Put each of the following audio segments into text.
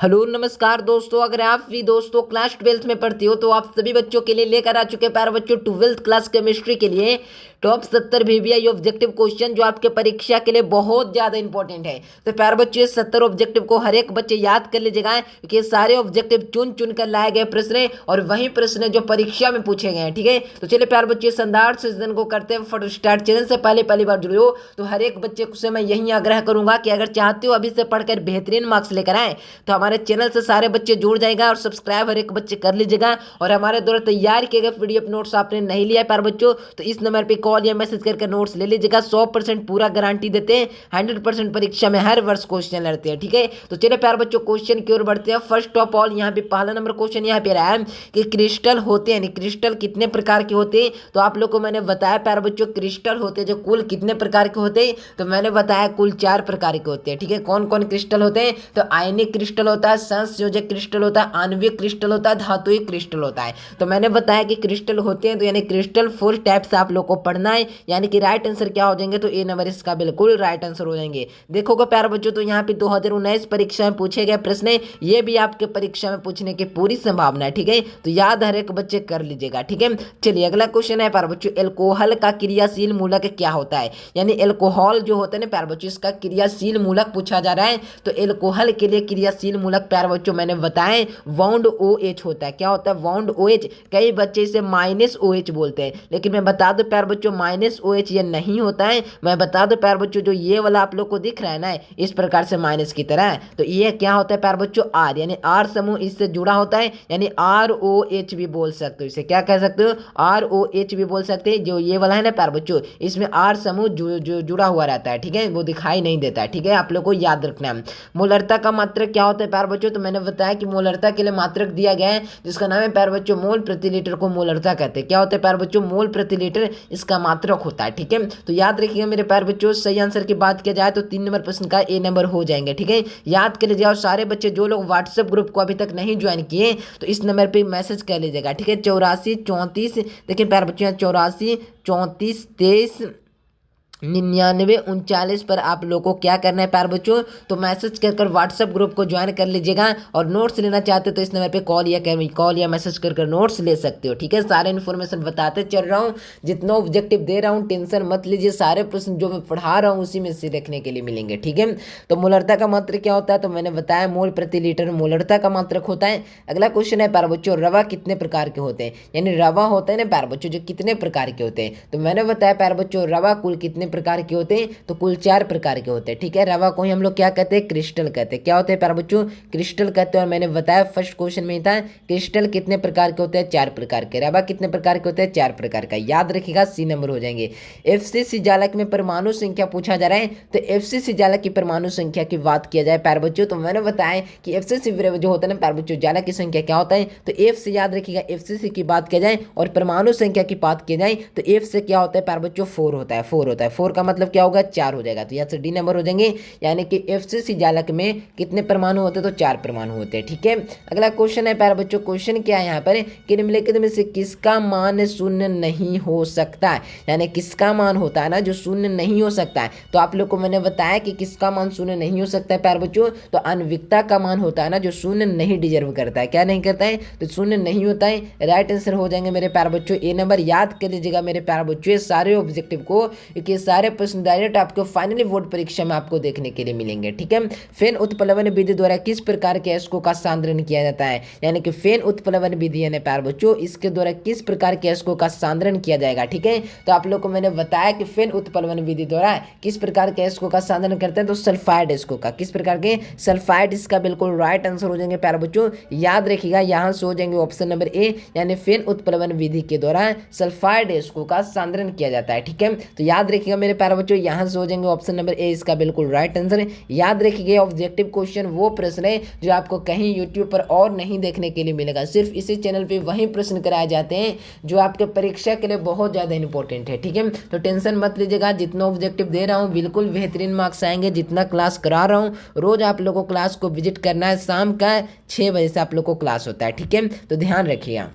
Hello नमस्कार दोस्तों, अगर आप भी दोस्तों क्लास 12th में पढ़ते हो तो आप सभी बच्चों के लिए लेकर आ चुके हैं प्यारे बच्चों 12th क्लास केमिस्ट्री के लिए टॉप 70 VBI ऑब्जेक्टिव क्वेश्चन जो आपके परीक्षा के लिए बहुत ज़्यादा इंपॉर्टेंट है। तो प्यारे बच्चों ये 70 ऑब्जेक्टिव को हर एक बच्चे याद कर लीजिएगा क्योंकि ये सारे ऑब्जेक्टिव चुन चुन कर लाए गए प्रश्न हैं और वही प्रश्न जो परीक्षा में पूछे गए हैं। ठीक है, तो चलिए प्यारे बच्चों शानदार सेशन को करते हैं फट स्टार्ट। चैनल से पहली बार जुड़े हो तो हर एक बच्चे से मैं यही आग्रह करूंगा कि अगर चाहते हो अभी से पढ़कर बेहतरीन मार्क्स लेकर आए तो हमारे चैनल से सारे बच्चे जुड़ जाएगा और सब्सक्राइब हर एक बच्चे कर लीजिएगा। और हमारे द्वारा तैयार किए गए पीडीएफ नोट्स आपने नहीं लिया प्यारे बच्चों तो इस नंबर पे कॉल या मैसेज करके नोट्स ले लीजिएगा। 100% पूरा गारंटी देते हैं, 100% परीक्षा में हर वर्ष क्वेश्चन लड़ते हैं। ठीक है, तो चलिए प्यारे बच्चों क्वेश्चन की ओर बढ़ते हैं। फर्स्ट ऑफ ऑल यहाँ पे पहला नंबर क्वेश्चन यहाँ पे रहा है कि क्रिस्टल होते हैं, क्रिस्टल कितने प्रकार के होते हैं। तो आप लोग को मैंने बताया प्यारे बच्चों क्रिस्टल होते हैं जो कुल कितने प्रकार के होते हैं, तो मैंने बताया कुल 4 प्रकार के होते हैं। ठीक है, कौन कौन क्रिस्टल होते हैं, तो आयनिक क्रिस्टल होता है, संयोजक क्रिस्टल होता है, आणविक क्रिस्टल होता है, धात्विक क्रिस्टल होता है। तो मैंने बताया कि क्रिस्टल होते हैं तो यानी क्रिस्टल 4 टाइप से आप लोग को पढ़ना है, यानी कि राइट आंसर क्या हो जाएंगे, तो ए नंबर इसका बिल्कुल राइट आंसर हो जाएंगे। देखोगे प्यारे बच्चों तो यहाँ पे 2019 परीक्षा में पूछे गए प्रश्न है, ये भी आपके परीक्षा में पूछने की पूरी संभावना है। ठीक है, तो याद हर एक बच्चे कर लीजिएगा। ठीक है, चलिए अगला क्वेश्चन है प्यारे बच्चों एल्कोहल का क्रियाशील मूलक क्या होता है, यानी एल्कोहल जो होता है ना प्यारे बच्चों इसका क्रियाशील मूलक पूछा जा रहा है। तो एल्कोहल के लिए क्रियाशील मूलक प्यारे बच्चों मैंने बताएं बॉन्ड OH होता है। क्या होता है बॉन्ड OH, कई बच्चे इसे -OH बोलते हैं, लेकिन मैं बता दूं प्यारे बच्चों -OH ये नहीं होता है। मैं बता दूं प्यारे बच्चों जो ये वाला आप लोग को दिख रहा है ना इस प्रकार से माइनस की तरह, तो ये क्या होता है प्यारे बच्चों R, यानी R समूह इससे जुड़ा होता है, यानी ROH भी बोल सकते हो, इसे क्या कह सकते हो ROH भी बोल सकते हैं। जो ये वाला है ना प्यारे बच्चों इसमें R समूह जो जुड़ा हुआ रहता है। ठीक है, वो दिखाई नहीं देता है। ठीक है, आप लोग को याद रखना है। मोलरता का मात्रक क्या होता है प्यारे बच्चों, तो मैंने बताया कि मोलरता के लिए मात्रक दिया गया है जिसका नाम है प्यारे बच्चों मोल प्रति लीटर को मोलरता कहते हैं। क्या होता है प्यारे बच्चों मोल प्रति लीटर इसका मात्रक होता है। ठीक है, तो याद रखिएगा मेरे प्यारे बच्चों सही आंसर की बात किया जाए तो 3 नंबर प्रश्न का ए नंबर हो जाएंगे। ठीक है, याद कर लीजिए। और सारे बच्चे जो लोग व्हाट्सएप ग्रुप को अभी तक नहीं ज्वाइन किए तो इस नंबर पर मैसेज कर लीजिएगा। ठीक है, 84 34 देखिए प्यारे बच्चों 84 34 23 99 39 पर आप लोगों को क्या करना है प्यारे बच्चों, तो मैसेज कर व्हाट्सएप ग्रुप को ज्वाइन कर लीजिएगा। और नोट्स लेना चाहते हो तो इस नंबर पे कॉल या मैसेज कर नोट्स ले सकते हो। ठीक है, सारे इन्फॉर्मेशन बताते चल रहा हूँ, जितना ऑब्जेक्टिव दे रहा हूँ टेंशन मत लीजिए, सारे प्रश्न जो मैं पढ़ा रहा हूँ उसी में से देखने के लिए मिलेंगे। ठीक है, तो मोलरता का मात्रक क्या होता है, तो मैंने बताया मोल प्रति लीटर मोलरता का मात्रक होता है। अगला क्वेश्चन है प्यारे बच्चों रवा कितने प्रकार के होते हैं, यानी रवा होता है ना प्यारे बच्चों जो कितने प्रकार के होते हैं, तो मैंने बताया प्यारे बच्चों रवा कुल कितने प्रकार के होते हैं, तो कुल 4 प्रकार के होते हैं। ठीक है, रवा को ही हम लोग क्या कहते हैं क्रिस्टल कहते हैं। क्या होते हैं प्यारे बच्चों क्रिस्टल कहते हैं। और मैंने बताया फर्स्ट क्वेश्चन में था क्रिस्टल कितने प्रकार के होते हैं, 4 प्रकार के। रवा कितने प्रकार के होते हैं, 4 प्रकार का। याद रखिएगा सी नंबर हो जाएंगे। FCC जालक में परमाणु संख्या पूछा जा रहा है, तो FCC जालक की परमाणु संख्या की बात किया जाए प्यारे बच्चों तो मैंने बताया कि FCC जो होता है ना प्यारे बच्चों जालक की संख्या क्या होता है, तो F से याद रखिएगा FCC की बात किया जाए और परमाणु संख्या की बात की जाए तो F से क्या होता है प्यारे बच्चों 4 होता है। 4 होता है, 4 का मतलब क्या होगा 4 हो जाएगा, तो यहाँ से डी नंबर हो जाएंगे। यानी कि FCC जालक में कितने परमाणु होते हैं, तो 4 परमाणु होते हैं। ठीक है, अगला क्वेश्चन है प्यारे बच्चों क्वेश्चन क्या है यहाँ पर कि निम्नलिखित में से किसका मान शून्य नहीं हो सकता है, यानी किसका मान होता है ना जो शून्य नहीं हो सकता है। तो आप लोग को मैंने बताया कि किसका मान शून्य नहीं हो सकता है प्यारे बच्चों, तो आणविकता का मान होता है ना जो शून्य नहीं डिजर्व करता है। क्या नहीं करता है, तो शून्य नहीं होता है। राइट आंसर हो जाएंगे मेरे प्यारे बच्चों ए नंबर। याद कर लीजिएगा मेरे प्यारे बच्चों सारे ऑब्जेक्टिव को, क्योंकि सारे प्रश्न डायरेक्ट आपको फाइनली बोर्ड परीक्षा में आपको देखने के लिए मिलेंगे। ठीक है, फेन उत्प्लवन विधि द्वारा किस प्रकार के अयस्कों का सांद्रण किया जाता है, यानी कि फेन उत्प्लवन विधि है प्यारे बच्चों इसके द्वारा किस प्रकार के अयस्कों का सांद्रण किया जाएगा। ठीक है, तो आप लोग को मैंने बताया कि फेन उत्प्लवन विधि द्वारा किस प्रकार के अयस्कों का सांद्रण करते हैं, तो सल्फाइड अयस्कों का। किस प्रकार के सल्फाइड, इसका बिल्कुल राइट आंसर हो जाएंगे प्यारे बच्चों। याद रखिएगा यहाँ से हो जाएंगे ऑप्शन नंबर ए, यानी फेन उत्प्लवन विधि के द्वारा सल्फाइड अयस्कों का सांद्रण किया जाता है। ठीक है, तो याद रखिएगा मेरे प्यारे बच्चों यहाँ से हो जाएंगे ऑप्शन नंबर ए इसका बिल्कुल राइट आंसर है। याद रखिए ऑब्जेक्टिव क्वेश्चन वो प्रश्न है जो आपको कहीं यूट्यूब पर और नहीं देखने के लिए मिलेगा, सिर्फ इसी चैनल पे वही प्रश्न कराए जाते हैं जो आपके परीक्षा के लिए बहुत ज़्यादा इंपॉर्टेंट है। ठीक है, तो टेंशन मत लीजिएगा, जितना ऑब्जेक्टिव दे रहा हूँ बिल्कुल बेहतरीन मार्क्स आएंगे। जितना क्लास करा रहा हूँ रोज़ आप लोगों को क्लास को विजिट करना है, शाम का 6 बजे से आप लोग को क्लास होता है। ठीक है, तो ध्यान रखिएगा।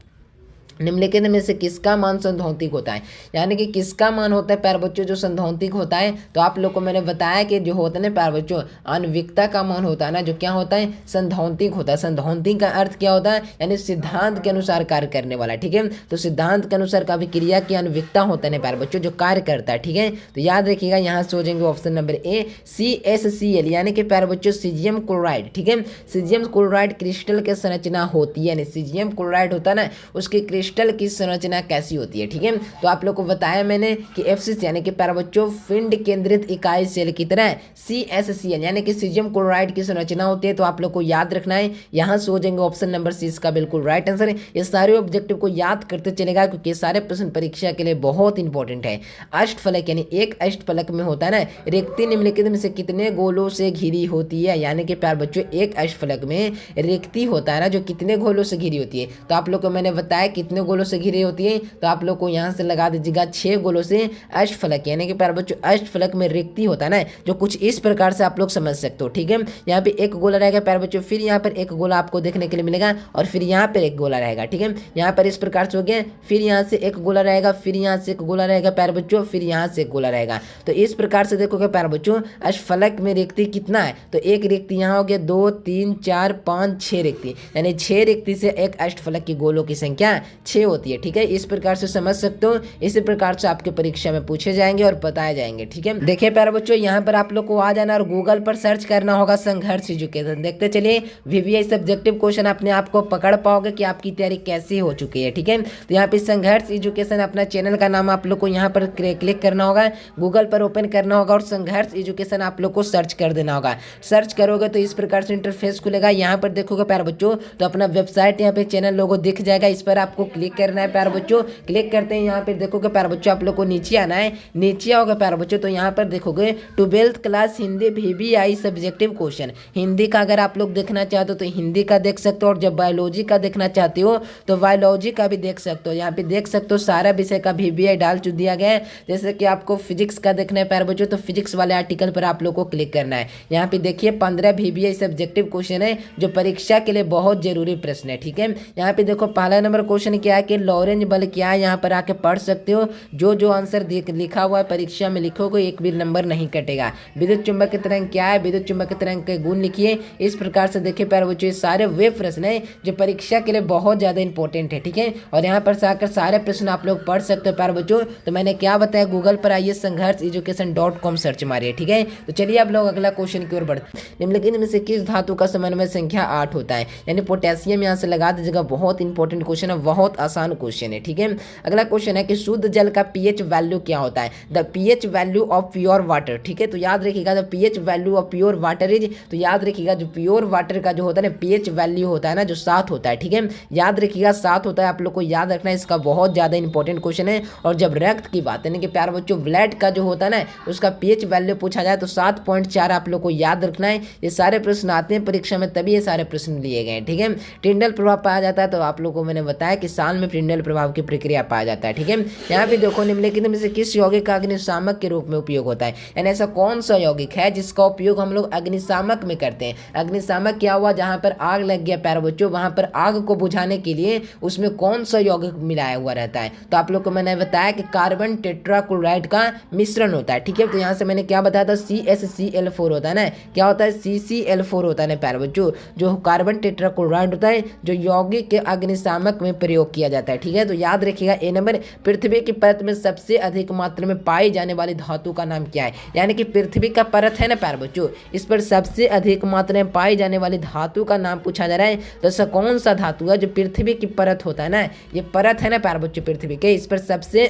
निम्नलिखित में से किसका मान सैद्धांतिक होता है, यानी कि किसका मान होता है प्यारे बच्चों जो सैद्धांतिक होता है। तो आप लोग को मैंने बताया कि जो होता है ना प्यारे बच्चों आणविकता का मान होता है ना, जो क्या होता है सैद्धांतिक होता है। सैद्धांतिक का अर्थ क्या होता है, यानी सिद्धांत के अनुसार कार्य करने वाला, ठीक है। तो सिद्धांत के अनुसार का अभिक्रिया की आणविकता होता है ना प्यारे बच्चों जो कार्य करता है, ठीक है। तो याद रखिएगा यहाँ से हो जाएंगे ऑप्शन नंबर ए CSCl, यानी कि प्यारे बच्चों सीजियम क्लोराइड, ठीक है। सीजियम क्लोराइड क्रिस्टल की संरचना होती है, यानी सीजियम क्लोराइड होता है ना उसकी क्रिस्टल की संरचना कैसी होती है, ठीक है। तो आप लोग को बताया मैंने कि FCC यानी कि प्यारे बच्चों पिंड केंद्रित इकाई सेल की तरह CSCl यानी कि सीजियम क्लोराइड की संरचना होती है। तो आप लोग को याद रखना है, यहाँ से हो जाएंगे ऑप्शन नंबर सी इसका बिल्कुल राइट आंसर है। ये सारे ऑब्जेक्टिव को याद करते चलेगा क्योंकि सारे प्रश्न परीक्षा के लिए बहुत इंपॉर्टेंट है। अष्टफलक यानी एक अष्टफलक में होता है ना रिक्ति निम्नलिखित में से कितने गोलों से घिरी होती है, यानी कि प्यारे बच्चों एक अष्टफलक में रिक्ति होता है ना जो कितने गोलों से घिरी होती है। तो आप लोग को मैंने बताया कितने गोलों से घिरी होती है, तो आप लोग को यहाँ से लगा दीजिएगा 6 गोलों से अष्टफलक, यानी कि प्यारे बच्चों अष्टफलक में रिक्ति होता है ना जो कुछ इस प्रकार से आप लोग समझ सकते हो, ठीक है। यहाँ पे एक गोला रहेगा प्यारे बच्चों, फिर यहाँ पर एक गोला आपको देखने के लिए मिलेगा और फिर यहाँ पर एक गोला रहेगा, ठीक है। यहाँ पर इस प्रकार से हो गया, फिर यहाँ से एक गोला रहेगा, फिर यहाँ से एक गोला रहेगा प्यारे बच्चों, फिर यहाँ से एक गोला रहेगा। तो इस प्रकार से देखोगे प्यारे बच्चों अष्टफलक में रिक्ति कितना है, तो एक रिक्ति यहाँ हो गया, 2 3 4 5 6 रिक्ति, यानी 6 रिक्ति से एक अष्टफलक की गोलों की संख्या 6 होती है, ठीक है। इस प्रकार से समझ सकते हो, इसी प्रकार से आपके परीक्षा में पूछे जाएंगे और बताए जाएंगे, ठीक है। देखिए प्यारे बच्चों यहाँ पर आप लोग को आ जाना और गूगल पर सर्च करना होगा संघर्ष एजुकेशन। देखते चलिए VVI सब्जेक्टिव क्वेश्चन अपने आप को पकड़ पाओगे कि आपकी तैयारी कैसी हो चुकी है, ठीक है। तो यहाँ पे संघर्ष एजुकेशन अपना चैनल का नाम आप लोग को यहाँ पर क्लिक करना होगा, गूगल पर ओपन करना होगा और संघर्ष एजुकेशन आप लोग को सर्च कर देना होगा। सर्च करोगे तो इस प्रकार से इंटरफेस खुलेगा, यहाँ पर देखोगे प्यारे बच्चों तो अपना वेबसाइट यहाँ पे चैनल लोगो दिख जाएगा, इस पर आपको क्लिक करना है प्यारे बच्चों। क्लिक करते हैं यहाँ पे देखोगे प्यारे बच्चों आप लोग को नीचे आना है, नीचे आओगे प्यारे बच्चों तो यहाँ पर देखोगे 12th class Hindi VVI subjective question. Hindi का अगर आप लोग देखना चाहते हो तो हिंदी का देख सकते हो और जब बायोलॉजी का देखना चाहते हो तो बायोलॉजी का भी देख सकते हो। यहाँ पे देख सकते हो सारा विषय का VVI डाल दिया गया है। जैसे कि आपको फिजिक्स का देखना है प्यारे बच्चों तो फिजिक्स वाले आर्टिकल पर आप लोग को क्लिक करना है। यहाँ पे देखिए 15 VVI सब्जेक्टिव क्वेश्चन है जो परीक्षा के लिए बहुत जरूरी प्रश्न है, ठीक है। यहाँ पे देखो पहला नंबर क्वेश्चन क्या है कि लॉरेंज बल क्या है, यहाँ पर आके पढ़ सकते हो। जो आंसर लिखा हुआ है परीक्षा में लिखोगे एक भी नंबर नहीं कटेगा। विद्युत चुंबक की तरंग क्या है, विद्युत चुंबक की तरंग के गुण लिखिए। इस प्रकार से देखिए प्यारे बच्चों सारे वे प्रश्न है जो परीक्षा के लिए बहुत ज्यादा इंपॉर्टेंट है, ठीक है। और यहाँ पर आकर सारे प्रश्न आप लोग पढ़ सकते हो प्यारे बच्चों। तो मैंने क्या बताया, गूगल पर आइए संघर्ष एजुकेशन.com सर्च मारिए, ठीक है। तो चलिए आप लोग अगला क्वेश्चन की ओर बढ़ते। निम्नलिखित में से किस धातु का समन्वय संख्या 8 होता है, यानी पोटेशियम। यहाँ से लगा दीजिएगा, बहुत इंपॉर्टेंट क्वेश्चन है, बहुत आसान क्वेश्चन है, ठीक है। अगला क्वेश्चन है कि शुद्ध जल का pH वैल्यू क्या होता है, the pH value of pure water, ठीक है। तो याद रखिएगा the pH value of pure water is, तो याद रखिएगा जो प्योर वाटर का जो होता है ना pH वैल्यू होता है ना जो 7 होता है, ठीक है। याद रखिएगा 7 होता है, आप लोग को याद रखना है, इसका बहुत ज्यादा इंपॉर्टेंट क्वेश्चन है। और जब रक्त की बात है ना कि प्यारे बच्चों ब्लड का जो होता है ना उसका pH वैल्यू पूछा जाए तो 7.4 आप लोग को याद रखना है। ये सारे प्रश्न आते हैं परीक्षा में तभी ये सारे प्रश्न लिए गए, ठीक है। टिंडल प्रभाव पाया जाता है, तो आप लोग को मैंने बताया कि साल में टिंडल प्रभाव की प्रक्रिया पाया जाता है, ठीक है। यहाँ पे देखो निम्नलिखित में से किस यौगिक का अग्निशामक के रूप में उपयोग होता है, यानी ऐसा कौन सा यौगिक है जिसका उपयोग हम लोग अग्निशामक में करते हैं। अग्निशामक क्या हुआ, जहाँ पर आग लग गया प्यारे बच्चों वहां पर आग को बुझाने के लिए उसमें कौन सा यौगिक मिलाया हुआ रहता है। तो आप लोग को मैंने बताया कि कार्बन टेट्राक्लोराइड का मिश्रण होता है, ठीक है। तो यहाँ से मैंने क्या बताया था, CaCl4 होता है ना, क्या होता है CCl4 होता है ना प्यारे बच्चों, जो कार्बन टेट्राक्लोराइड होता है जो यौगिक के अग्निशामक में प्रयोग किया जाता है, ठीक है। तो याद रखिएगा ए नंबर, पृथ्वी की परत में सबसे अधिक मात्रा में पाई जाने वाली धातु का नाम क्या है, यानी कि पृथ्वी का परत है ना प्यारे बच्चों, इस पर सबसे अधिक मात्रा में पाई जाने वाली धातु का नाम पूछा जा रहा है। तो ऐसा कौन सा धातु है जो पृथ्वी की परत होता है ना, ये परत है ना प्यारे बच्चों पृथ्वी के, इस पर सबसे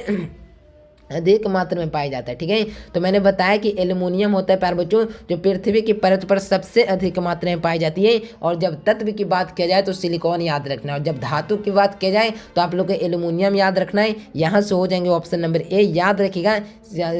अधिक मात्रा में पाया जाता है, ठीक है। तो मैंने बताया कि एल्युमिनियम होता है प्यारे बच्चों जो पृथ्वी की परत पर सबसे अधिक मात्रा में पाई जाती है। और जब तत्व की बात किया जाए तो सिलिकॉन याद रखना है, और जब धातु की बात किया जाए तो आप लोग को एल्युमिनियम याद रखना है। यहाँ से हो जाएंगे ऑप्शन नंबर ए, याद रखिएगा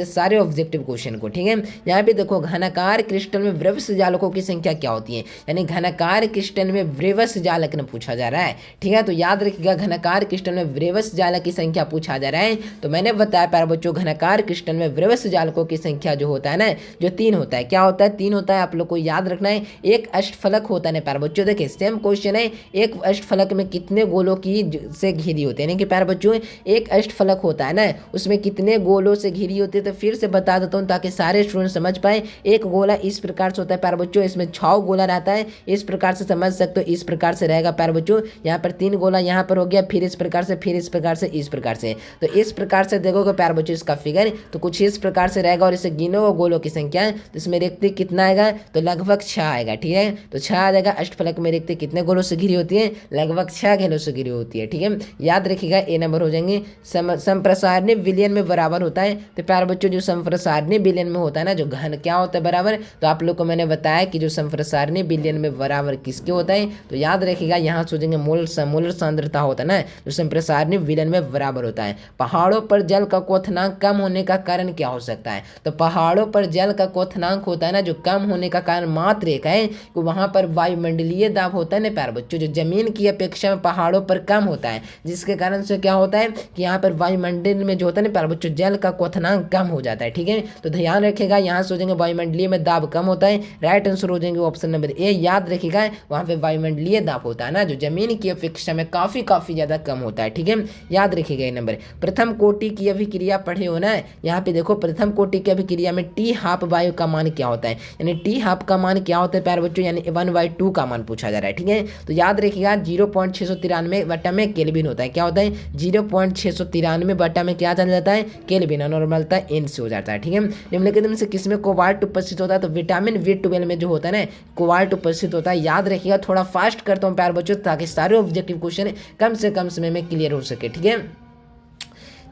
सारे ऑब्जेक्टिव क्वेश्चन को, ठीक है। यहाँ पे देखो घनाकार क्रिस्टल में वृवस जालकों की संख्या क्या होती है, यानी घनाकार क्रिस्टल में वृवस जालक न पूछा जा रहा है, ठीक है। तो याद रखिएगा घनाकार क्रिस्टल में वृवस जालक की संख्या पूछा जा रहा है। तो मैंने बताया प्यारे बच्चों घनाकार क्रिस्टल में वृवस जालकों की संख्या जो होता है ना, जो 3 होता है। क्या होता है? 3 होता है। आप लोग को याद रखना है। एक अष्टफलक होता है ना प्यारे बच्चों, देखिए सेम क्वेश्चन है, एक अष्टफलक में कितने गोलों की से घिरी होती है, यानी कि प्यारे बच्चों एक अष्टफलक होता है ना, उसमें कितने गोलों से घिरी होती है। तो फिर से बता देता हूँ ताकि सारे स्टूडेंट समझ पाए। एक गोला इस प्रकार से होता है प्यारे बच्चों, इसमें 6 गोला रहता है, इस प्रकार से समझ सकते हो। इस प्रकार से रहेगा प्यारे बच्चों, यहाँ पर 3 गोला यहाँ पर हो गया, फिर इस प्रकार से, फिर इस प्रकार से, इस प्रकार से। तो इस प्रकार से देखोगे प्यारे बच्चों इसका फिगर तो कुछ इस प्रकार से रहेगा। और इसे गिनो गोलों की संख्या, तो इसमें रिक्ति कितना आएगा? तो लगभग 6 आएगा। ठीक है, तो 6 आ जाएगा। अष्टफलक में रिक्ति कितने गोलों से घिरी होती है? लगभग 6 गोलों से घिरी होती है। ठीक है, याद रखिएगा। ए नंबर हो जाएंगे। संप्रसारणी विलयन में बराबर होता है। तो प्यारे बच्चों जो संप्रसारणी विलयन में होता है ना, जो घन क्या होता है? बराबर। तो आप लोग को मैंने बताया कि जो संप्रसारणी विलयन में बराबर किसके होता है? तो याद रखिएगा, यहाँ सोचेंगे मोल सांद्रता होता है ना, जो संप्रसारणी विलयन में बराबर होता है। पहाड़ों पर जल का क्वथनांक कम होने का कारण क्या हो सकता है? तो पहाड़ों पर जल का क्वथनांक होता है ना, जो कम होने का कारण मात्र एक है कि वहां पर वायुमंडलीय दाब होता है ना प्यारे बच्चों, जो जमीन की अपेक्षा में पहाड़ों पर कम होता है, जिसके कारण से क्या होता है कि यहाँ पर वायुमंडल में जो होता है ना प्यारे बच्चों, जल का क्वथनांक कम हो जाता है। ठीक है, तो ध्यान रखिएगा, यहाँ सोचेंगे वायुमंडलीय में दाब कम होता है। राइट आंसर हो जाएंगे ऑप्शन नंबर ए। याद रखिएगा, वहां पे वायुमंडलीय दाब होता है ना, जो जमीन की अपेक्षा में काफी ज्यादा कम होता है। ठीक है, याद रखिएगा ये नंबर। प्रथम कोटि की अभिक्रिया पढ़े हो ना, यहाँ पे देखो प्रथम कोटि की अभिक्रिया में टी हाफ वायु का मान क्या होता है, यानी टी हाफ का मान क्या होता है प्यारे बच्चों, यानी 1/2 का मान पूछा जा रहा है। ठीक है, तो याद रखिएगा 0.693 बटा में केल्विन होता है। क्या होता है? 0.693 बटा में क्या चल जाता है? केल्विन। नॉर्मलता एन से हो जाता है। ठीक है, निम्नलिखित में से किसमें कोबाल्ट उपस्थित होता है? तो विटामिन B12 में जो होता है ना, कोबाल्ट उपस्थित होता है। याद रखिएगा, थोड़ा फास्ट करता हूँ प्यारे बच्चों ताकि सारे ऑब्जेक्टिव क्वेश्चन कम से कम समय में क्लियर हो सके। ठीक है,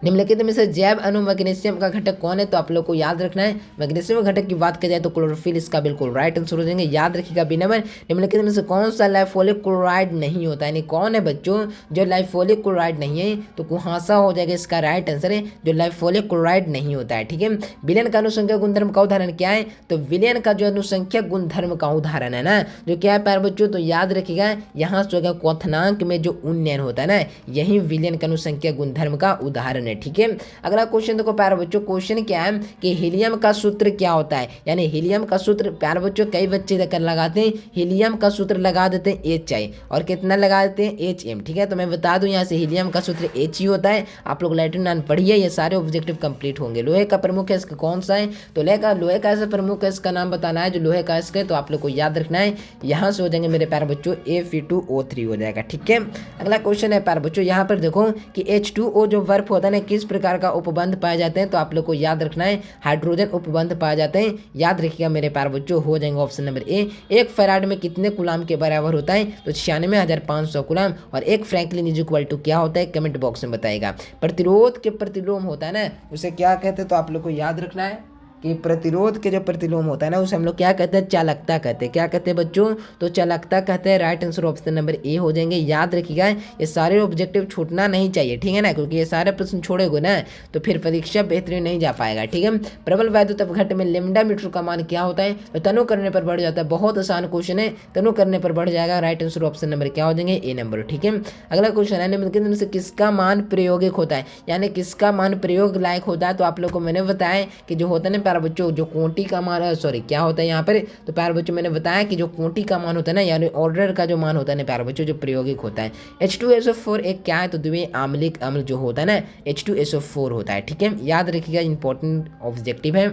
निम्नलिखित में से जैव अणु मैग्नीशियम का घटक कौन है? तो आप लोग को याद रखना है, मैग्नीशियम घटक की बात की जाए तो क्लोरोफिल इसका बिल्कुल राइट आंसर हो जाएंगे। याद रखिएगा बी नंबर। निम्नलिखित में से कौन सा लाइफोलिक क्लोराइड नहीं होता है, यानी कौन है बच्चों जो लाइफोलिक क्लोराइड नहीं है? तो कुहासा हो जाएगा इसका राइट आंसर है, जो लाइफोलिक क्लोराइड नहीं होता है। ठीक है, विलयन का अनुसंख्यक गुणधर्म का उदाहरण क्या है? तो विलयन का जो अनुसंख्यक गुणधर्म का उदाहरण है ना, जो क्या है प्यारे बच्चों? तो याद रखिएगा, यहाँ से क्वथनांक में जो उन्नयन होता है ना, यही विलयन का अनुसंख्यक गुणधर्म का उदाहरण है। ठीक है, अगला क्वेश्चन देखो प्यारे बच्चों, क्वेश्चन क्या है कि हीलियम का सूत्र क्या होता है, यानी हीलियम का सूत्र प्यारे बच्चों कई बच्चे देकर लगाते हैं, हीलियम का सूत्र लगा देते हैं HI और कितना लगा देते हैं HM। ठीक है, तो मैं बता दूं यहाँ से हीलियम का सूत्र He होता है। आप लोग लैटिन पढ़िए, ये सारे ऑब्जेक्टिव कंप्लीट होंगे। लोहे का प्रमुख है इसका कौन सा है? तो लोहे का ऐसा प्रमुख है, इसका नाम बताना है जो लोहे का इसका है, तो आप लोग को याद रखना है। यहाँ से हो जाएंगे मेरे प्यारे बच्चों Fe2O3 हो जाएगा। ठीक है, अगला क्वेश्चन है प्यारे बच्चों, यहाँ पर देखो कि H2O जो बर्फ होता है ना, किस प्रकार का उपबंध पाए जाते हैं? तो आप लोग को याद रखना है, हाइड्रोजन उपबंध पाए जाते हैं। याद रखिएगा मेरे प्यारे बच्चों, हो जाएंगे ऑप्शन नंबर ए। एक फैराड में कितने कूलाम के बराबर होता है? तो 96,500 कूलाम। और एक फ्रैंकलिन इज इक्वल टू क्या होता है? कमेंट बॉक्स में बताएगा। प्रतिरोध के प्रतिलोम होता है ना, उसे क्या कहते हैं? तो आप लोग को याद रखना है कि प्रतिरोध के जो प्रतिलोम होता है ना, उसे हम लोग क्या कहते हैं? चालकता कहते हैं। क्या कहते हैं बच्चों? तो चालकता कहते हैं। Right answer option number A हो जाएंगे। याद रखिएगा, ये सारे ऑब्जेक्टिव छूटना नहीं चाहिए। ठीक है ना, क्योंकि ये सारे प्रश्न छोड़ेगो ना तो फिर परीक्षा बेहतरीन नहीं जा पाएगा। ठीक है, प्रबल वैद्युत अपघट्ट में लैम्डा मीटर का मान क्या होता है? तो तनु करने पर बढ़ जाता है। बहुत आसान क्वेश्चन है, तनु करने पर बढ़ जाएगा। राइट आंसर ऑप्शन नंबर क्या हो जाएंगे? ए नंबर। ठीक है, अगला क्वेश्चन है निम्नलिखित में से किसका मान प्रायोगिक होता है, यानी किसका मान प्रयोग लायक होता है? तो आप लोग को मैंने बताया कि जो होता है ना प्यारे बच्चों, जो कोटि का मान सॉरी क्या होता है यहाँ पर? तो प्यारे बच्चों मैंने बताया कि जो कोटि का मान होता है ना, यानी ऑर्डर का जो मान होता है ना प्यारे बच्चों, जो प्रायोगिक होता है। H2SO4 एक क्या है? तो द्वितीय आम्लिक अम्ल जो होता है ना, H2SO4 होता है। ठीक है, याद रखिएगा, इंपॉर्टेंट ऑब्जेक्टिव है।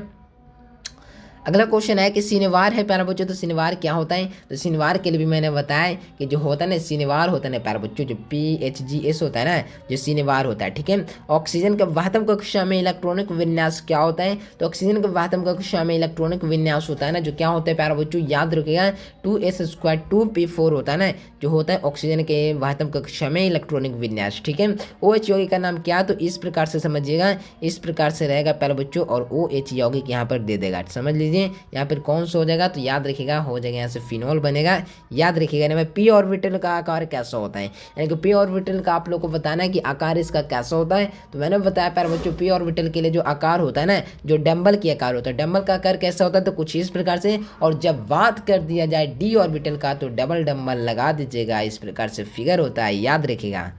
अगला क्वेश्चन है कि शनिवार है प्यारे बच्चों, तो शनिवार क्या होता है? तो शनिवार के लिए भी मैंने बताया कि जो होता है ना शनिवार होता है ना प्यारे बच्चों, जो PHGS होता है ना, जो शनिवार होता है। ठीक है, ऑक्सीजन के वाहतम कक्षा में इलेक्ट्रॉनिक विन्यास क्या होता है? तो ऑक्सीजन के वाहतम कक्षा में इलेक्ट्रॉनिक विन्यास होता है ना, जो क्या होता है प्यारे बच्चों? याद रखिएगा 2s² 2p4 होता है ना, जो होता है ऑक्सीजन के वाहतम कक्षा में इलेक्ट्रॉनिक विन्यास। ठीक है, OH यौगिक का नाम क्या? तो इस प्रकार से समझिएगा, इस प्रकार से रहेगा प्यारे बच्चों, और OH यौगिक यहाँ पर दे देगा। समझ लीजिए यहाँ पर कौन सा हो जाएगा? तो याद रखिएगा, हो जाएगा यहाँ से फिनोल बनेगा। याद रखिएगा ना, पी ऑर्बिटल का आकार कैसा होता है, यानी कि पी ऑर्बिटल का आप लोग को बताना है कि आकार इसका कैसा होता है। तो मैंने बताया प्यारे बच्चों, पी ऑर्बिटल के लिए जो आकार होता है ना, जो डंबल की आकार होता है, डंबल का आकार कैसा होता है? तो कुछ इस प्रकार से। और जब बात कर दिया जाए डी ऑर्बिटल का, तो डबल डंबल लगा दीजिएगा, इस प्रकार से फिगर होता है। याद रखिएगा,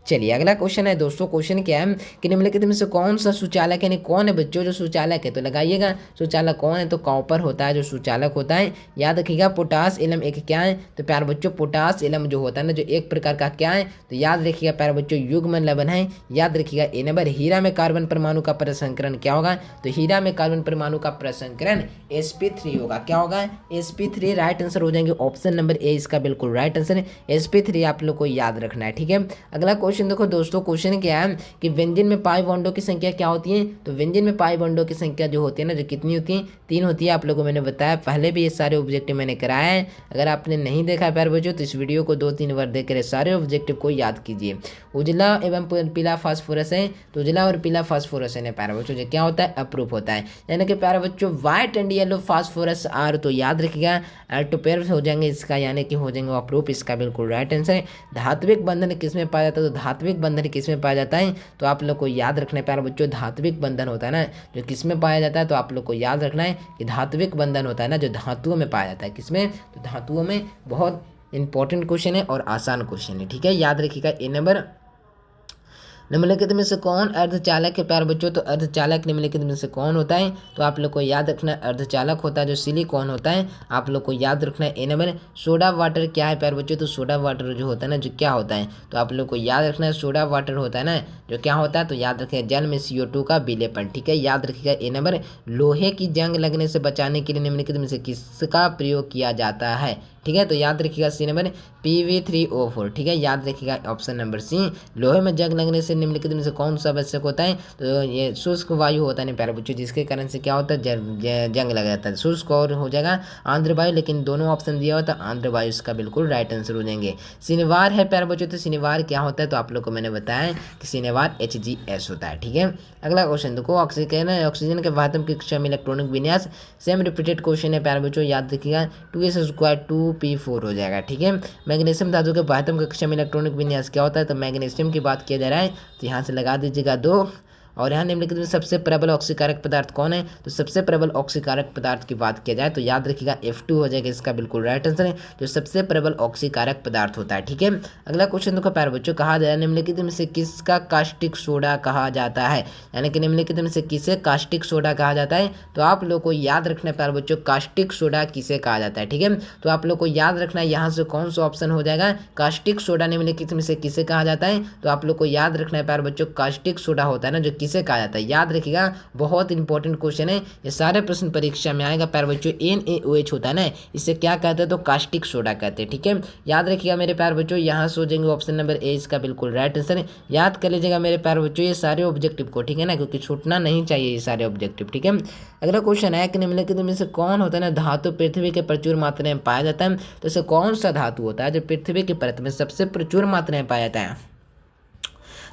चलिए अगला क्वेश्चन है दोस्तों। क्वेश्चन क्या है कि निम्नलिखित में से कौन सा सुचालक यानी कौन है बच्चों जो सुचालक है, तो लगाइएगा सुचालक कौन है, तो कॉपर होता है जो सुचालक होता है। याद रखिएगा पोटास एलम एक क्या है, तो प्यार बच्चों पोटास एलम जो होता है ना जो एक प्रकार का क्या है, तो याद रखिएगा प्यार बच्चों युग्म लवण है। याद रखिएगा ए नंबर। हीरा में कार्बन परमाणु का प्रसंकरण क्या होगा, तो हीरा में कार्बन परमाणु का प्रसंकरण sp3 होगा। क्या होगा, sp3 राइट आंसर हो जाएंगे। ऑप्शन नंबर ए इसका बिल्कुल राइट आंसर है। sp3 आप लोग को याद रखना है, ठीक है। अगला क्वेश्चन देखो दोस्तों। क्वेश्चन क्या है कि व्यंजन में पाई बॉन्डों की संख्या क्या होती है, तो व्यंजन में पाई बॉन्डों की संख्या जो होती है ना जो कितनी होती है, 3 होती है। आप लोगों को मैंने बताया पहले भी ये सारे ऑब्जेक्टिव मैंने कराया है। अगर आपने नहीं देखा है प्यारे बच्चों तो इस वीडियो को 2-3 बार देख कर सारे ऑब्जेक्टिव को याद कीजिए। उजला एवं पीला फास्फोरस है, तो उजला और पीला फास्फोरस है प्यारे बच्चों जो क्या होता है अप्रूप होता है। यानी कि प्यारे बच्चों white and yellow phosphorus are, तो याद रखिएगा एल्टोपेर हो जाएंगे इसका, यानी कि हो जाएंगे अप्रूप। इसका बिल्कुल राइट आंसर है। धात्विक बंधन किसमें पाया जाता है, तो धात्विक बंधन किसमें पाया जाता है, तो आप लोग को याद रखना है प्यारे बच्चों धात्विक बंधन होता है ना जो किसमें पाया जाता है, तो आप लोग को याद रखना है कि धात्विक बंधन होता है ना जो धातुओं में पाया जाता है। किसमें, तो धातुओं में। बहुत इंपॉर्टेंट क्वेश्चन है और आसान क्वेश्चन है, ठीक है। याद रखिएगा ए नंबर। निम्नलिखित में से कौन अर्धचालक है प्यारे बच्चों, तो अर्धचालक निम्नलिखित में से कौन होता है, तो आप लोग को याद रखना है अर्धचालक होता है जो सिलिकॉन होता है। आप लोग को याद रखना है ए नंबर। सोडा वाटर क्या है प्यारे बच्चों, तो सोडा वाटर जो होता है ना जो क्या होता है, तो आप लोग को याद रखना है सोडा वाटर होता है ना जो क्या होता है, तो याद रखिए जल में CO2 का विलेपन, ठीक है। याद रखिएगा ए नंबर। लोहे की जंग लगने से बचाने के लिए निम्नलिखित में से किसका प्रयोग किया जाता है, ठीक है। तो याद रखिएगा सी नंबर Pv3O4, ठीक है। याद रखिएगा ऑप्शन नंबर सी। लोहे में जंग लगने से निम्नलिखित में से कौन सा आवश्यक होता है, तो ये शुष्क वायु होता है नहीं प्यारे बच्चों जिसके कारण से क्या होता है जंग लग जाता है। शुष्क और हो जाएगा आंध्र वायु, लेकिन दोनों ऑप्शन दिया होता है आंध्र वायु इसका बिल्कुल राइट आंसर हो जाएंगे। शनिवार है प्यारे बच्चों, तो शनिवार क्या होता है, तो आप लोग को मैंने बताया कि शनिवार HGS होता है, ठीक है। अगला क्वेश्चन देखो। ऑक्सीजन के वातम की कक्षा में इलेक्ट्रॉनिक विन्यास सेम रिपीटेड क्वेश्चन है प्यारे बच्चों। याद रखिएगा 2s² 2p4 हो जाएगा, ठीक है। मैग्नीशियम धातु के वातम कक्षा में इलेक्ट्रॉनिक विन्यास क्या होता है, तो मैग्नीशियम की बात किया जा रहा है, तो यहाँ से लगा दीजिएगा 2। और यहाँ निम्नलिखित में सबसे प्रबल ऑक्सीकारक पदार्थ कौन है, तो सबसे प्रबल ऑक्सीकारक पदार्थ की बात किया जाए तो याद रखिएगा F2 हो जाएगा। इसका बिल्कुल राइट आंसर है जो सबसे प्रबल ऑक्सीकारक पदार्थ होता है, ठीक है। अगला क्वेश्चन देखो प्यारे बच्चों। कहा जा रहा है निम्नलिखित में से किसका कास्टिक सोडा कहा जाता है, यानी कि निम्नलिखित में से किसे कास्टिक सोडा कहा जाता है, तो आप लोग को याद रखना है प्यारे बच्चों कास्टिक सोडा किसे कहा जाता है, ठीक है। तो आप लोग को याद रखना है यहाँ से कौन सा ऑप्शन हो जाएगा, कास्टिक सोडा निम्नलिखित में से किसे कहा जाता है, तो आप लोग को याद रखना है प्यारे बच्चों कास्टिक सोडा होता है ना जो किसे कहा जाता है। याद रखिएगा बहुत इंपॉर्टेंट क्वेश्चन है, ये सारे प्रश्न परीक्षा में आएगा प्यारे बच्चों। NaOH होता है ना इसे क्या कहते हैं, तो कास्टिक सोडा कहते हैं, ठीक है। याद रखिएगा मेरे प्यारे बच्चों यहाँ से हो जाएंगे ऑप्शन नंबर ए इसका बिल्कुल राइट आंसर है। याद कर लीजिएगा मेरे प्यारे बच्चों ये सारे ऑब्जेक्टिव को, ठीक है ना, क्योंकि छूटना नहीं चाहिए ये सारे ऑब्जेक्टिव, ठीक है। अगला क्वेश्चन है कि निम्नलिखित में से कौन होता है ना धातु पृथ्वी के प्रचुर मात्रा में पाया जाता है, तो इसे कौन सा धातु होता है जो पृथ्वी की परत में सबसे प्रचुर मात्रा में पाया जाता है,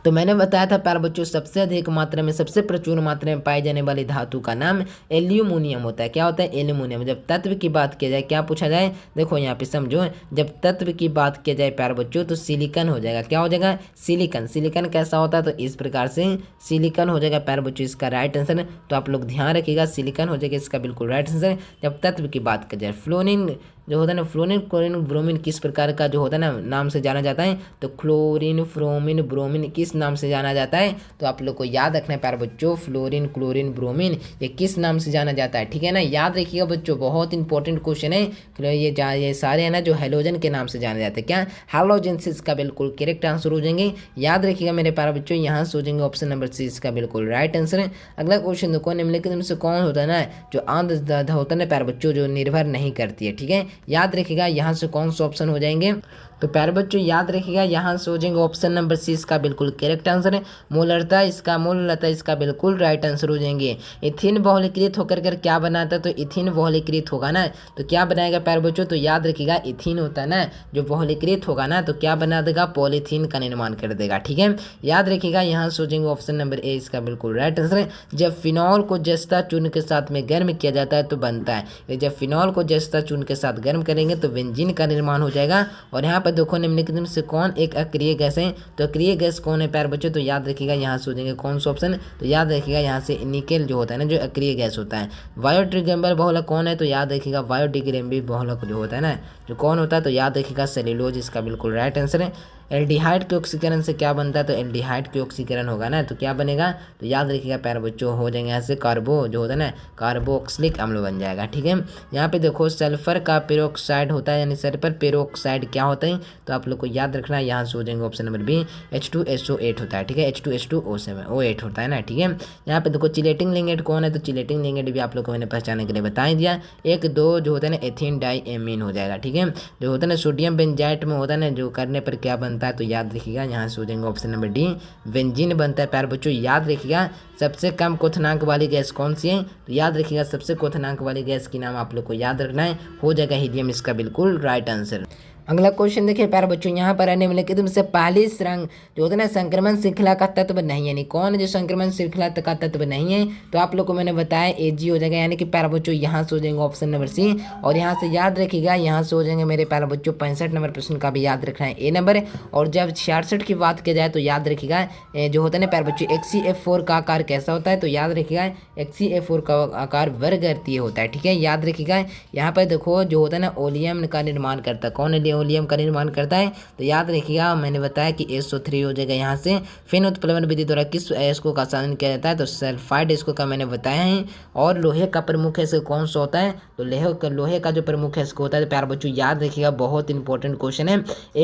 तो मैंने बताया था प्यारे बच्चों सबसे अधिक मात्रा में सबसे प्रचुर मात्रा में पाई जाने वाली धातु का नाम एल्यूमिनियम होता है। क्या होता है, एल्यूमिनियम। जब तत्व की बात की जाए क्या पूछा जाए, देखो यहाँ पे समझो, जब तत्व की बात की जाए प्यारे बच्चों तो सिलिकन हो जाएगा। क्या हो जाएगा, सिलिकन। सिलिकन कैसा होता है, तो इस प्रकार से सिलिकन हो जाएगा प्यारे बच्चों इसका राइट आंसर है। तो आप लोग ध्यान रखिएगा सिलिकन हो जाएगा इसका बिल्कुल राइट आंसर। जब तत्व की बात की जाए फ्लोरीन जो होता है ना, फ्लोरीन क्लोरीन ब्रोमीन किस प्रकार का जो होता है ना नाम से जाना जाता है, तो क्लोरीन फ्रोमीन ब्रोमीन किस नाम से जाना जाता है, तो आप लोग को याद रखना है प्यारे बच्चों फ्लोरीन क्लोरीन ब्रोमीन ये किस नाम से जाना जाता है, ठीक है ना। याद रखिएगा बच्चों बहुत इंपॉर्टेंट क्वेश्चन है। ये सारे है ना जो हेलोजन के नाम से जाने जाते हैं, क्या हेलोजन से इसका बिल्कुल करेक्ट आंसर हो जाएंगे। याद रखिएगा मेरे प्यारे बच्चों यहाँ से हो जाएंगे ऑप्शन नंबर सी इसका बिल्कुल राइट आंसर है। अगला क्वेश्चन देखो निम्नलिखित में से कौन होता है ना जो आंध्र होता है ना प्यारे बच्चों जो निर्भर नहीं करती है, ठीक है। याद रखिएगा यहाँ से कौन सा ऑप्शन हो जाएंगे, तो प्यारे बच्चों याद रखिएगा यहाँ से हो जाएंगे ऑप्शन नंबर सी इसका बिल्कुल करेक्ट आंसर है। मोलरता इसका बिल्कुल राइट आंसर हो जाएंगे। इथिन बहुलीकृत होकर कर क्या बनाता है, तो इथिन बहुलीकृत होगा ना तो क्या बनाएगा प्यारे बच्चों, तो याद रखिएगा इथिन होता है ना जो बहुलीकृत होगा ना तो क्या बना देगा, पॉलीथीन का निर्माण कर देगा, ठीक है। याद रखिएगा यहाँ से हो जाएंगे ऑप्शन नंबर ए इसका बिल्कुल राइट आंसर है। जब फिनॉल को जस्ता चूर्ण के साथ में गर्म किया जाता है तो बनता है, जब फिनॉल को जस्ता चूर्ण के साथ गर्म करेंगे तो बेंजीन का निर्माण हो जाएगा। और यहाँ पर देखो निम्नलिखित में से कौन एक अक्रिय गैस है, तो अक्रिय गैस कौन है प्यारे बच्चों, तो याद रखिएगा यहाँ से हो जाएंगे कौन सा ऑप्शन, तो याद रखिएगा यहाँ से निकेल जो होता है ना जो अक्रिय गैस होता है। बायोडिग्रेडेबल बहुलक कौन है, तो याद रखिएगा बायोडिग्रेडेबल बहुलक जो होता है ना जो कौन होता है, तो याद रखिएगा सेल्यूलोज इसका बिल्कुल राइट आंसर है। एल्डिहाइड के ऑक्सीकरण से क्या बनता है, तो एल्डिहाइड के ऑक्सीकरण होगा ना, तो क्या बनेगा, तो याद रखिएगा प्यारे बच्चों, हो जाएंगे यहाँ से कार्बो जो होता है ना कार्बोक्सिलिक अम्ल बन जाएगा। ठीक है, यहाँ पे देखो सल्फर का पेरोक्साइड होता है, यानी सल्फर पेरोक्साइड क्या होता है, तो आप लोग को याद रखना है, यहाँ से हो जाएंगे ऑप्शन नंबर बी H2SO8 होता है। ठीक है, H2H2O8 होता है ना। ठीक है, यहाँ पे देखो चिलेटिंग लिंगेट कौन है, तो चिलेटिंग लिंगेट भी आप लोग को मैंने पहचानने के लिए बता ही दिया, 1 2 जो होता है ना एथिन डाइएमीन हो जाएगा। ठीक है, जो होता है ना सोडियम बेंजाइट में होता है ना, जो करने पर क्या बनता है, तो याद रखिएगा यहाँ से हो जाएंगे ऑप्शन नंबर डी बेंजीन बनता है। प्यारे बच्चों याद रखिएगा सबसे कम क्वथनांक वाली गैस कौन सी है, तो याद रखिएगा सबसे क्वथनांक वाली गैस की नाम आप लोग को याद रखना है, हो जाएगा हीलियम, इसका बिल्कुल राइट आंसर। अगला क्वेश्चन देखिए प्यारे बच्चों, यहाँ पर निम्नलिखित में से पहली श्रृंग जो होता है ना संक्रमण श्रृंखला का तत्व नहीं है, यानी कौन है जो संक्रमण श्रृंखला का तत्व नहीं है, तो आप लोग को मैंने बताया Ag हो जाएगा, यानी कि प्यारे बच्चों यहाँ से हो जाएंगे ऑप्शन नंबर सी, और यहाँ से याद रखिएगा यहाँ से हो जाएंगे मेरे प्यारे बच्चों 65 नंबर प्रश्न का भी याद रखना है ए नंबर। और जब 66 की बात की जाए तो याद रखिएगा जो होता है ना प्यारे बच्चों HCF4 का आकार कैसा होता है, तो याद रखिएगा HCF4 का आकार वर्गीय होता है। ठीक है, याद रखिएगा यहाँ पर देखो जो होता है ना ओलियम का निर्माण करता है, कौन ओलियम का निर्माण करता है, तो याद रखिएगा मैंने बताया कि SO3 हो जाएगा। यहाँ से फिन उत्प्लवन विधि द्वारा किस अयस्कों का साधन किया जाता है, तो सल्फाइड अयस्कों का मैंने बताया है। और लोहे का प्रमुख अयस्क कौन सा होता है, तो लोहे का जो प्रमुख अयस्क होता है, तो प्यारे बच्चों याद रखिएगा बहुत इंपॉर्टेंट क्वेश्चन है,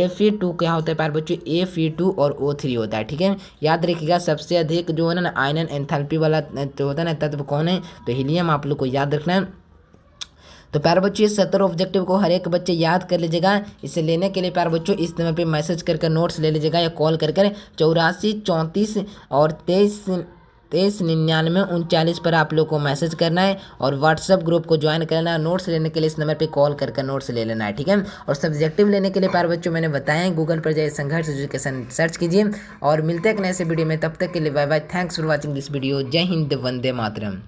Fe2 क्या होता है प्यारे बच्चों, Fe2 और O3 होता है। ठीक है, याद रखिएगा सबसे अधिक जो है ना आयनन एंथैल्पी वाला तो होता है ना तत्व कौन है, तो हीलियम आप लोग को याद रखना है। तो प्यारे बच्चों ये 70 ऑब्जेक्टिव को हर एक बच्चे याद कर लीजिएगा। इसे लेने के लिए प्यारे बच्चों इस नंबर पे मैसेज कर नोट्स ले लीजिएगा या कॉल कर 84 34 और 23 99 39 पर आप लोग को मैसेज करना है, और व्हाट्सएप ग्रुप को ज्वाइन करना है। नोट्स लेने के लिए इस नंबर पे कॉल कर नोट्स ले लेना है। ठीक है, और सब्जेक्टिव लेने के लिए प्यारे बच्चों मैंने बताया गूगल पर जाइए संघर्ष एजुकेशन सर्च कीजिए, और मिलते हैं एक नए से वीडियो में, तब तक के लिए bye bye, thanks for watching this video, जय हिंद, वंदे मातरम।